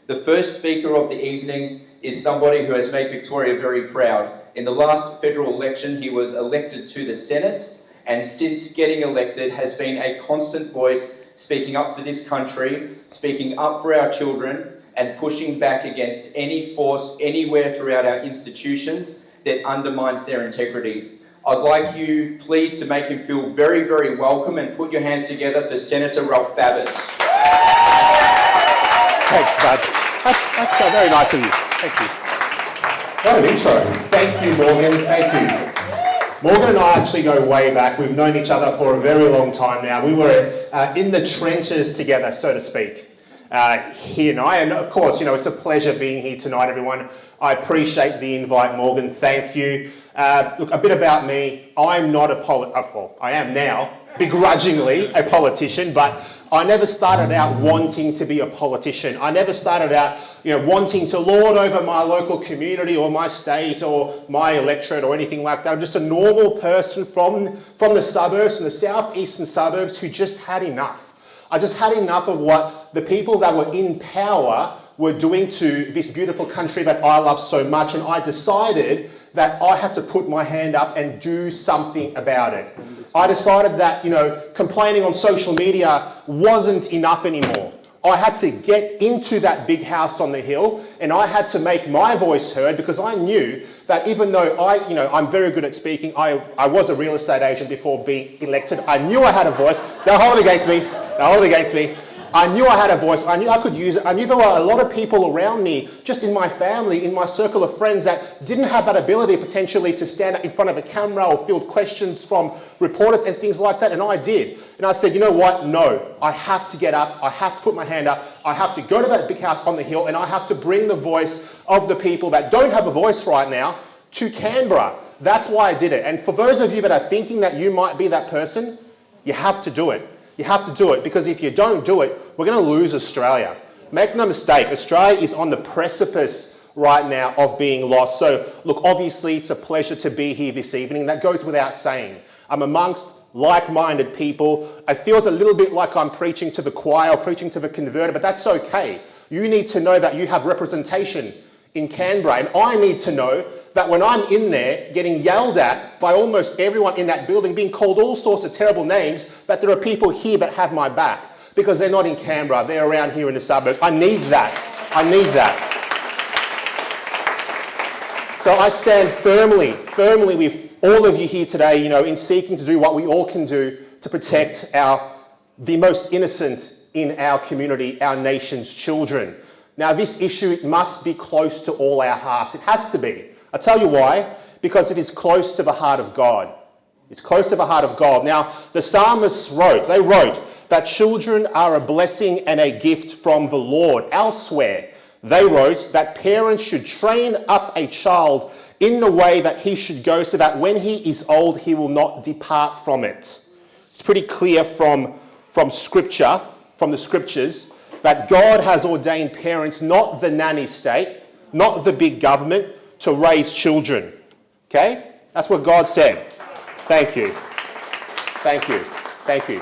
The first speaker of the evening is somebody who has made Victoria very proud. In the last federal election, he was elected to the Senate, and since getting elected has been a constant voice speaking up for this country, speaking up for our children, and pushing back against any force anywhere throughout our institutions that undermines their integrity. I'd like you, please, to make him feel very, very welcome and put your hands together for Senator Ralph Babet. Thanks, Bud. That's very nice of you. Thank you. What an intro. Thank you, Morgan. Thank you. Morgan and I actually go way back. We've known each other for a very long time now. We were in the trenches together, so to speak. He and I, and of course, it's a pleasure being here tonight, everyone. I appreciate the invite, Morgan. Thank you. Look, a bit about me. I'm not a well, I am now, begrudgingly a politician, but I never started out wanting to be a politician. I never started out, wanting to lord over my local community or my state or my electorate or anything like that. I'm just a normal person from the suburbs, from the southeastern suburbs, who just had enough. I just had enough of what the people that were in power were doing to this beautiful country that I love so much, and I decided that I had to put my hand up and do something about it. I decided that, complaining on social media wasn't enough anymore. I had to get into that big house on the hill, and I had to make my voice heard, because I knew that even though I'm very good at speaking, I was a real estate agent before being elected. I knew I had a voice. Don't hold it against me. Don't hold it against me. I knew I had a voice. I knew I could use it. I knew there were a lot of people around me, just in my family, in my circle of friends, that didn't have that ability potentially to stand in front of a camera or field questions from reporters and things like that. And I did. And I said, you know what? No, I have to get up. I have to put my hand up. I have to go to that big house on the hill, and I have to bring the voice of the people that don't have a voice right now to Canberra. That's why I did it. And for those of you that are thinking that you might be that person, you have to do it. You have to do it, because if you don't do it, we're going to lose Australia. Make no mistake, Australia is on the precipice right now of being lost. So, look, obviously it's a pleasure to be here this evening. That goes without saying. I'm amongst like-minded people. It feels a little bit like I'm preaching to the choir or preaching to the converted, but that's okay. You need to know that you have representation in Canberra, and I need to know that when I'm in there getting yelled at by almost everyone in that building, being called all sorts of terrible names, that there are people here that have my back, because they're not in Canberra, they're around here in the suburbs. I need that. I need that. So I stand firmly with all of you here today, in seeking to do what we all can do to protect the most innocent in our community, our nation's children. Now, this issue must be close to all our hearts. It has to be. I'll tell you why. Because it is close to the heart of God. It's close to the heart of God. Now, the psalmists wrote that children are a blessing and a gift from the Lord. Elsewhere, they wrote that parents should train up a child in the way that he should go, so that when he is old, he will not depart from it. It's pretty clear from Scripture, from the Scriptures, that God has ordained parents, not the nanny state, not the big government, to raise children. Okay? That's what God said. Thank you. Thank you. Thank you.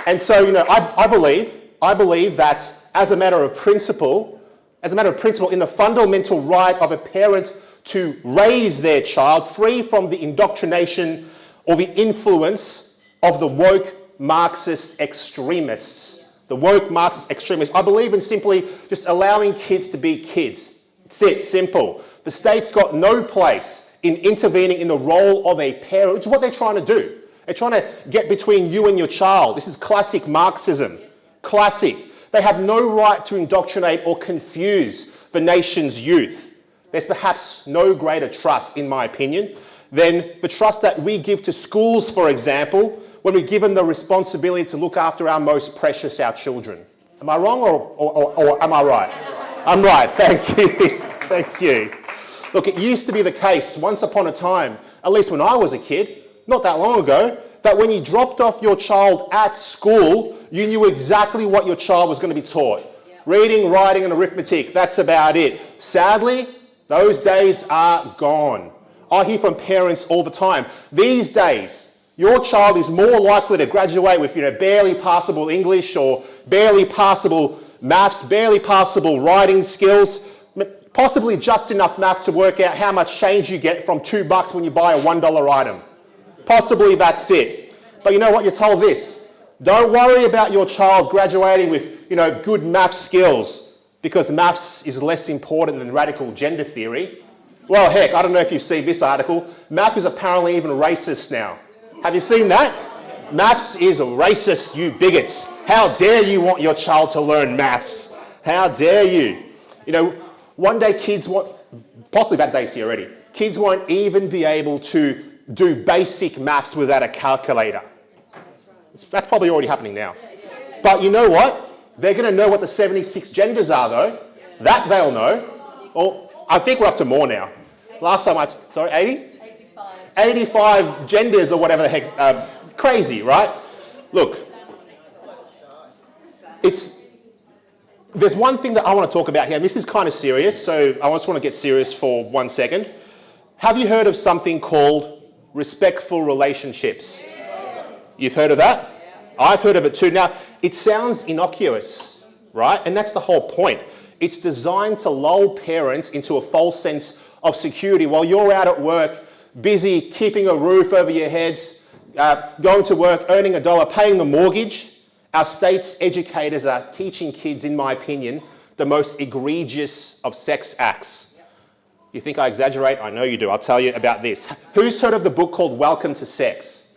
And so, I believe that as a matter of principle, in the fundamental right of a parent to raise their child free from the indoctrination or the influence of the woke Marxist extremists. The woke Marxist extremists. I believe in simply just allowing kids to be kids. It's it, simple. The state's got no place in intervening in the role of a parent, which is what they're trying to do. They're trying to get between you and your child. This is classic Marxism. Classic. They have no right to indoctrinate or confuse the nation's youth. There's perhaps no greater trust, in my opinion, than the trust that we give to schools, for example, when we give them the responsibility to look after our most precious, our children. Am I wrong or am I right? I'm right, thank you, thank you. Look, it used to be the case once upon a time, at least when I was a kid, not that long ago, that when you dropped off your child at school, you knew exactly what your child was going to be taught. Yep. Reading, writing and arithmetic, that's about it. Sadly, those days are gone. I hear from parents all the time. These days, your child is more likely to graduate with, barely passable English or barely passable Maths, barely passable writing skills, possibly just enough math to work out how much change you get from $2 when you buy a $1 item. Possibly that's it. But you know what? You're told this. Don't worry about your child graduating with, good math skills, because maths is less important than radical gender theory. Well, heck, I don't know if you've seen this article. Math is apparently even racist now. Have you seen that? Maths is racist, you bigots. How dare you want your child to learn maths? How dare you? One day kids won't, possibly that day's here already, kids won't even be able to do basic maths without a calculator. That's probably already happening now. But you know what? They're going to know what the 76 genders are though. That they'll know. Well, I think we're up to more now. Last time 80? 85 genders or whatever the heck. Crazy, right? Look, there's one thing that I want to talk about here, and this is kind of serious, so I just want to get serious for 1 second. Have you heard of something called respectful relationships? You've heard of that? I've heard of it too. Now, it sounds innocuous, right? And that's the whole point. It's designed to lull parents into a false sense of security while you're out at work, busy keeping a roof over your heads, going to work, earning $1, paying the mortgage. Our state's educators are teaching kids, in my opinion, the most egregious of sex acts. You think I exaggerate? I know you do. I'll tell you about this. Who's heard of the book called Welcome to Sex?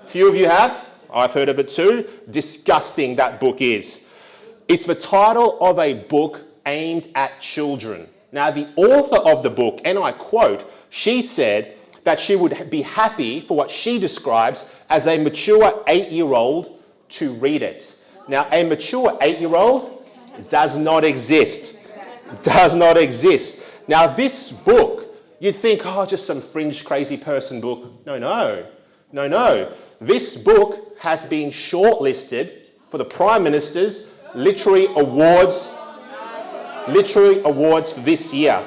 A few of you have. I've heard of it too. Disgusting that book is. It's the title of a book aimed at children. Now, the author of the book, and I quote, she said that she would be happy for what she describes as a mature 8-year-old to read it. Now, a mature 8-year-old does not exist. Does not exist. Now, this book, you'd think, just some fringe crazy person book. No. This book has been shortlisted for the Prime Minister's Literary Awards for this year.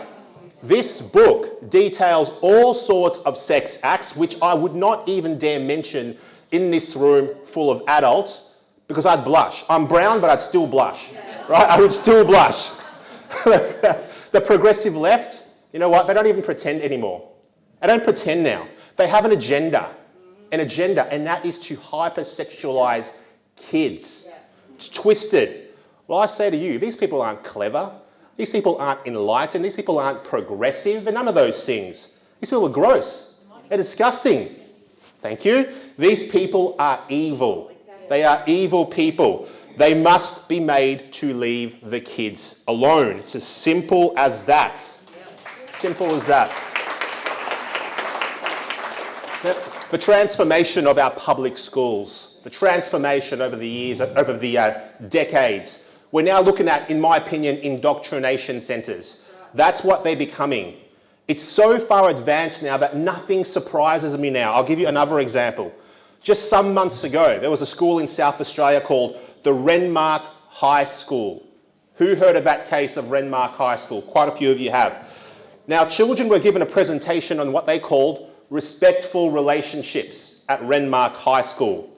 This book details all sorts of sex acts, which I would not even dare mention in this room full of adults, because I'd blush. I'm brown, but I'd still blush, right? I would still blush. The progressive left, you know what? They don't even pretend anymore. They don't pretend now. They have an agenda, and that is to hypersexualize kids. It's twisted. Well, I say to you, these people aren't clever. These people aren't enlightened. These people aren't progressive, and none of those things. These people are gross. They're disgusting. Thank you. These people are evil. They are evil people. They must be made to leave the kids alone. It's as simple as that. Simple as that. The transformation of our public schools, the transformation over the years, over the decades. We're now looking at, in my opinion, indoctrination centres. That's what they're becoming. It's so far advanced now that nothing surprises me now. I'll give you another example. Just some months ago, there was a school in South Australia called the Renmark High School. Who heard of that case of Renmark High School? Quite a few of you have. Now, children were given a presentation on what they called respectful relationships at Renmark High School.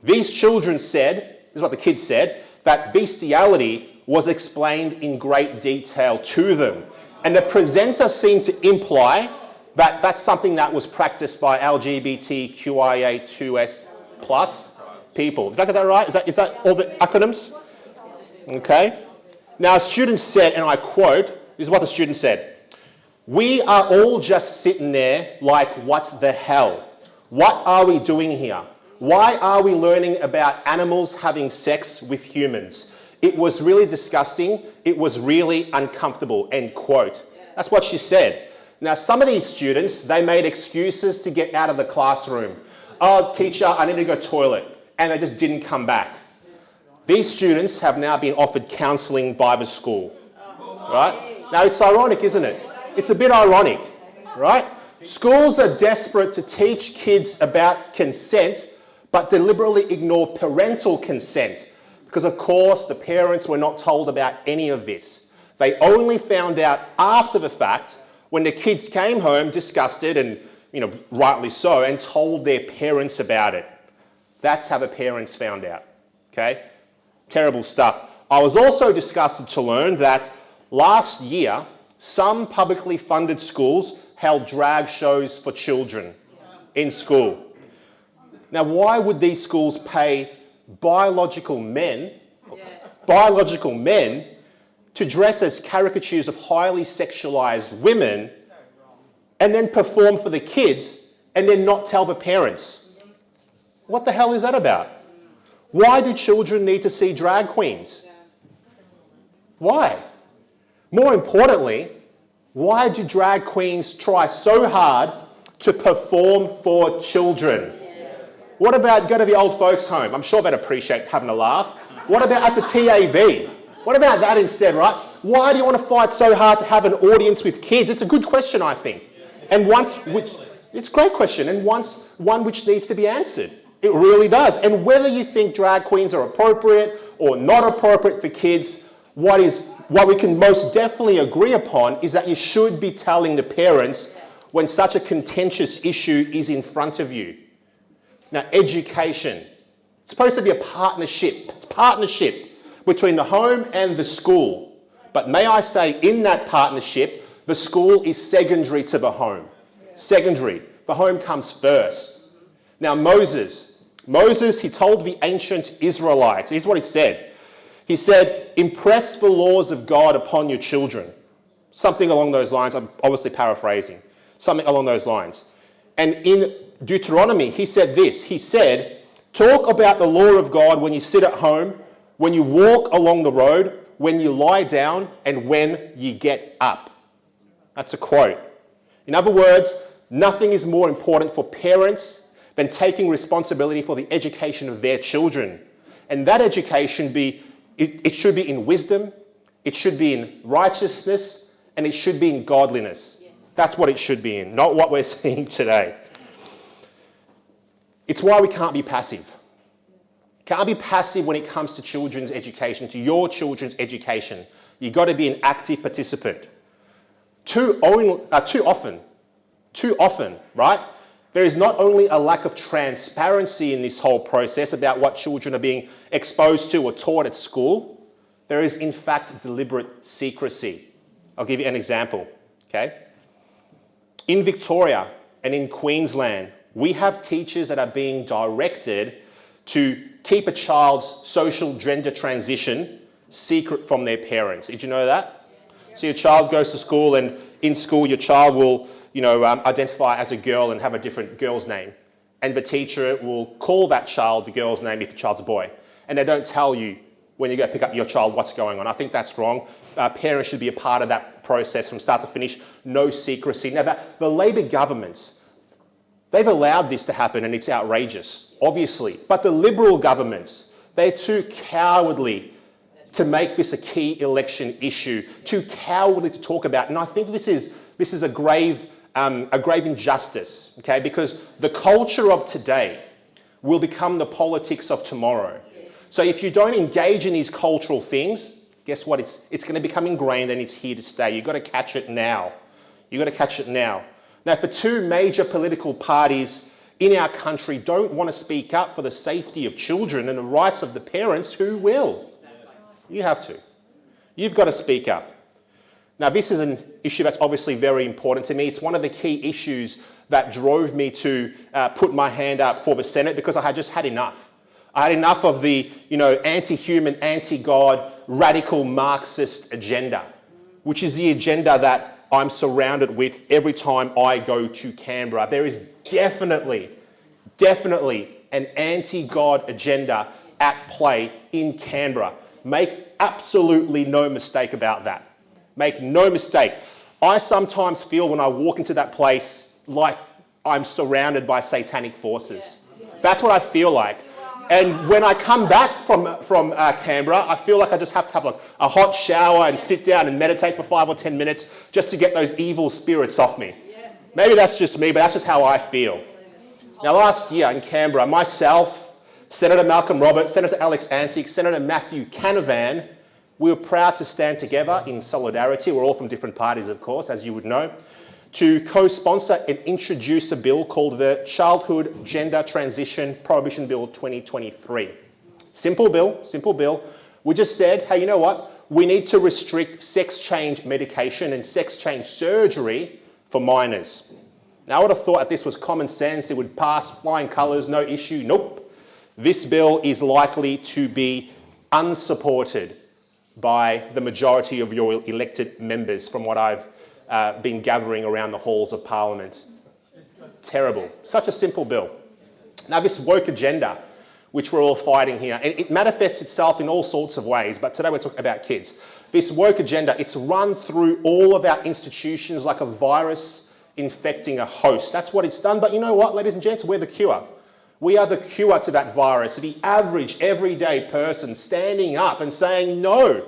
These children said, this is what the kids said, that bestiality was explained in great detail to them. And the presenter seemed to imply that that's something that was practiced by LGBTQIA2S+ people. Did I get that right? Is that all the acronyms? Okay. Now, students said, and I quote, this is what the student said, "We are all just sitting there like, what the hell? What are we doing here? Why are we learning about animals having sex with humans? It was really disgusting. It was really uncomfortable," end quote. That's what she said. Now, some of these students, they made excuses to get out of the classroom. "Oh, teacher, I need to go toilet." And they just didn't come back. These students have now been offered counselling by the school, right? Now, it's ironic, isn't it? It's a bit ironic, right? Schools are desperate to teach kids about consent, but deliberately ignore parental consent because, of course, the parents were not told about any of this. They only found out after the fact when the kids came home disgusted and, rightly so, and told their parents about it. That's how the parents found out, okay? Terrible stuff. I was also disgusted to learn that last year, some publicly funded schools held drag shows for children in school. Now, why would these schools pay biological men to dress as caricatures of highly sexualized women and then perform for the kids and then not tell the parents? What the hell is that about? Why do children need to see drag queens? Why? More importantly, why do drag queens try so hard to perform for children? What about go to the old folks' home? I'm sure they'd appreciate having a laugh. What about at the TAB? What about that instead, right? Why do you want to fight so hard to have an audience with kids? It's a good question, I think. And it's a great question, and one which needs to be answered. It really does. And whether you think drag queens are appropriate or not appropriate for kids, what we can most definitely agree upon is that you should be telling the parents when such a contentious issue is in front of you. Now, education. It's supposed to be a partnership. It's partnership between the home and the school. But may I say, in that partnership, the school is secondary to the home. Secondary. The home comes first. Now, Moses, he told the ancient Israelites, here's what he said. He said, impress the laws of God upon your children. Something along those lines. I'm obviously paraphrasing. Something along those lines. And in Deuteronomy, he said this. He said, talk about the law of God when you sit at home, when you walk along the road, when you lie down, and when you get up. That's a quote. In other words, nothing is more important for parents than taking responsibility for the education of their children. And that education it should be in wisdom, it should be in righteousness, and it should be in godliness. Yes. That's what it should be in, not what we're seeing today. It's why we can't be passive. Can't be passive when it comes to children's education, to your children's education. You've got to be an active participant. Too often, right? There is not only a lack of transparency in this whole process about what children are being exposed to or taught at school, there is in fact deliberate secrecy. I'll give you an example, okay? In Victoria and in Queensland, we have teachers that are being directed to keep a child's social gender transition secret from their parents. Did you know that? So your child goes to school, and in school your child will identify as a girl and have a different girl's name. And the teacher will call that child the girl's name if the child's a boy. And they don't tell you when you go pick up your child what's going on. I think that's wrong. Parents should be a part of that process from start to finish. No secrecy. Now, the Labor governments, they've allowed this to happen, and it's outrageous, obviously. But the Liberal governments, they're too cowardly to make this a key election issue, too cowardly to talk about. And I think this is a grave injustice, okay? Because the culture of today will become the politics of tomorrow. So if you don't engage in these cultural things, guess what? It's going to become ingrained, and it's here to stay. You've got to catch it now. You've got to catch it now. Now, if the two major political parties in our country don't want to speak up for the safety of children and the rights of the parents, who will? You have to. You've got to speak up. Now, this is an issue that's obviously very important to me. It's one of the key issues that drove me to put my hand up for the Senate, because I had just had enough. I had enough of the, anti-human, anti-God, radical Marxist agenda, which is the agenda that I'm surrounded with every time I go to Canberra. There is definitely an anti-God agenda at play in Canberra. Make absolutely no mistake about that. Make no mistake. I sometimes feel when I walk into that place like I'm surrounded by satanic forces. That's what I feel like. And when I come back from Canberra, I feel like I just have to have a hot shower and sit down and meditate for 5 or 10 minutes just to get those evil spirits off me. Maybe that's just me, but that's just how I feel. Now, last year in Canberra, myself, Senator Malcolm Roberts, Senator Alex Antic, Senator Matthew Canavan, we were proud to stand together in solidarity. We're all from different parties, of course, as you would know, to co-sponsor and introduce a bill called the Childhood Gender Transition Prohibition Bill 2023. Simple bill, We just said, hey, you know what? We need to restrict sex change medication and sex change surgery for minors. Now, I would have thought that this was common sense. It would pass flying colours, no issue. Nope. This bill is likely to be unsupported by the majority of your elected members, from what I've been gathering around the halls of Parliament. Terrible. Such a simple bill. Now, this woke agenda, which we're all fighting here, and it manifests itself in all sorts of ways, but today we're talking about kids. This woke agenda, it's run through all of our institutions like a virus infecting a host. That's what it's done. But you know what, ladies and gents, we're the cure. We are the cure to that virus. The average, everyday person standing up and saying, no,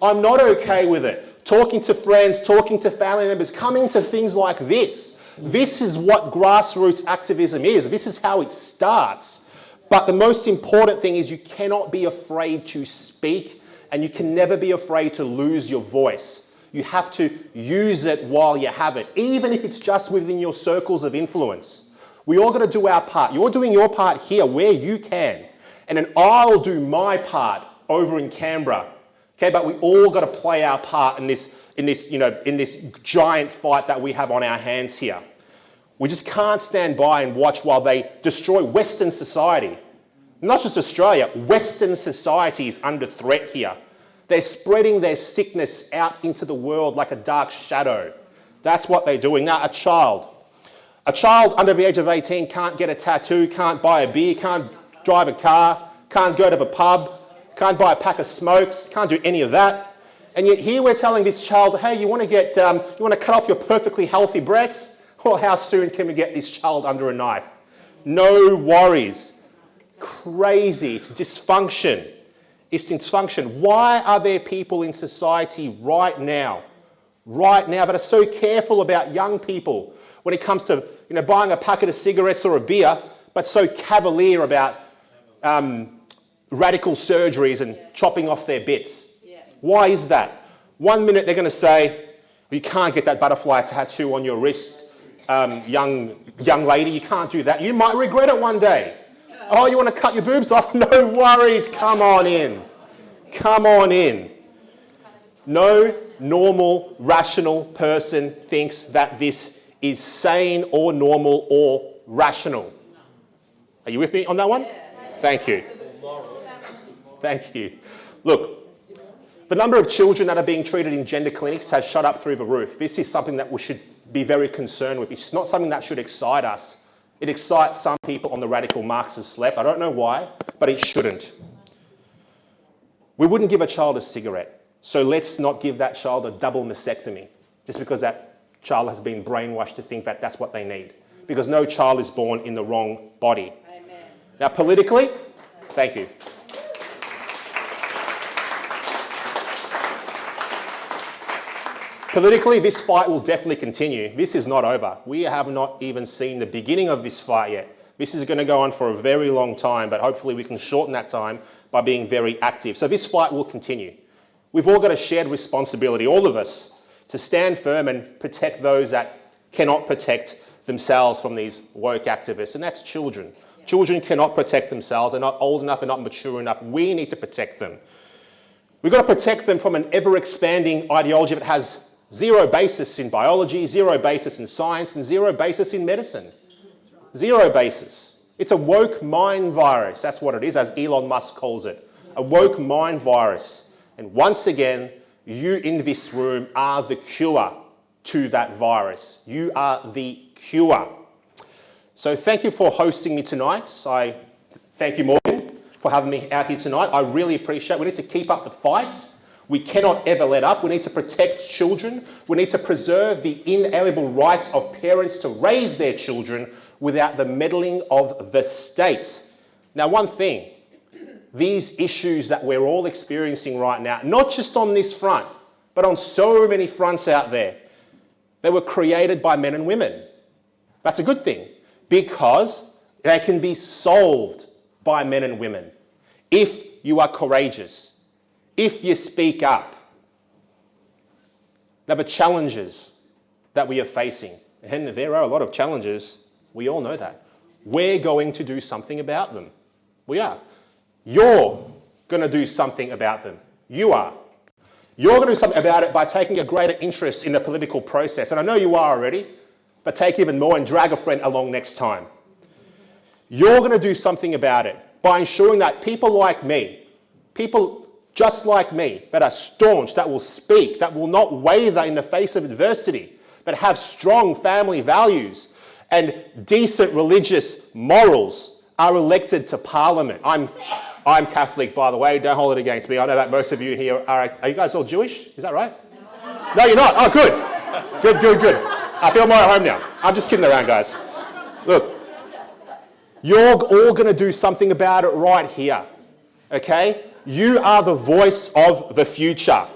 I'm not okay with it. Talking to friends, talking to family members, coming to things like this. This is what grassroots activism is. This is how it starts. But the most important thing is you cannot be afraid to speak, and you can never be afraid to lose your voice. You have to use it while you have it, even if it's just within your circles of influence. We all got to do our part. You're doing your part here where you can, and then I'll do my part over in Canberra. Okay, but we all got to play our part in this giant fight that we have on our hands here. We just can't stand by and watch while they destroy Western society. Not just Australia, Western society is under threat here. They're spreading their sickness out into the world like a dark shadow. That's what they're doing. Now, a child under the age of 18 can't get a tattoo, can't buy a beer, can't drive a car, can't go to the pub, can't buy a pack of smokes, can't do any of that. And yet here we're telling this child, hey, you want to cut off your perfectly healthy breasts? Well, how soon can we get this child under a knife? No worries. Crazy. It's dysfunction. It's dysfunction. Why are there people in society right now that are so careful about young people when it comes to buying a packet of cigarettes or a beer, but so cavalier about radical surgeries and chopping off their bits? Why is that? 1 minute they're going to say, you can't get that butterfly tattoo on your wrist, young lady, you can't do that. You might regret it one day. Oh, you want to cut your boobs off? No worries, come on in. Come on in. No normal, rational person thinks that this is sane or normal or rational. Are you with me on that one? Thank you. Thank you. Look, the number of children that are being treated in gender clinics has shot up through the roof. This is something that we should be very concerned with. It's not something that should excite us. It excites some people on the radical Marxist left. I don't know why, but it shouldn't. We wouldn't give a child a cigarette, so let's not give that child a double mastectomy just because that child has been brainwashed to think that that's what they need. Because no child is born in the wrong body. Amen. Now, politically, thank you. Politically, this fight will definitely continue. This is not over. We have not even seen the beginning of this fight yet. This is going to go on for a very long time, but hopefully we can shorten that time by being very active. So this fight will continue. We've all got a shared responsibility, all of us, to stand firm and protect those that cannot protect themselves from these woke activists, and that's children. Children cannot protect themselves. They're not old enough, they're not mature enough. We need to protect them. We've got to protect them from an ever-expanding ideology that has zero basis in biology, zero basis in science, and zero basis in medicine. Zero basis. It's a woke mind virus. That's what it is, as Elon Musk calls it. A woke mind virus. And once again, you in this room are the cure to that virus. You are the cure. So thank you for hosting me tonight. I thank you, Morgan, for having me out here tonight. I really appreciate it. We need to keep up the fight. We cannot ever let up. We need to protect children. We need to preserve the inalienable rights of parents to raise their children without the meddling of the state. Now, one thing, these issues that we're all experiencing right now, not just on this front, but on so many fronts out there, they were created by men and women. That's a good thing, because they can be solved by men and women if you are courageous, if you speak up. Now, the challenges that we are facing, and there are a lot of challenges, we all know that. We're going to do something about them. We are. You're going to do something about them. You are. You're going to do something about it by taking a greater interest in the political process. And I know you are already, but take even more and drag a friend along next time. You're going to do something about it by ensuring that people like me, people just like me, that are staunch, that will speak, that will not waver in the face of adversity, that have strong family values and decent religious morals, are elected to Parliament. I'm Catholic, by the way. Don't hold it against me. I know that most of you here are you guys all Jewish? Is that right? No, you're not. Oh, good. Good. I feel more at home now. I'm just kidding around, guys. Look, you're all going to do something about it right here, okay? You are the voice of the future.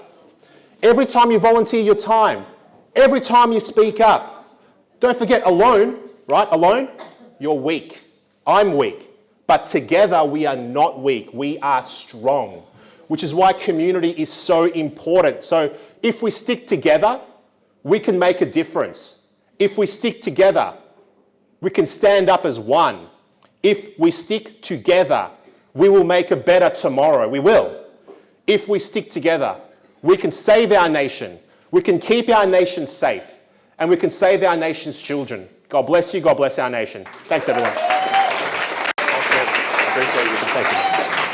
Every time you volunteer your time, every time you speak up, don't forget alone, right? Alone, you're weak. I'm weak. But together we are not weak, we are strong, which is why community is so important. So if we stick together, we can make a difference. If we stick together, we can stand up as one. If we stick together, we will make a better tomorrow. We will. If we stick together, we can save our nation. We can keep our nation safe. And we can save our nation's children. God bless you. God bless our nation. Thanks, everyone. Thank you.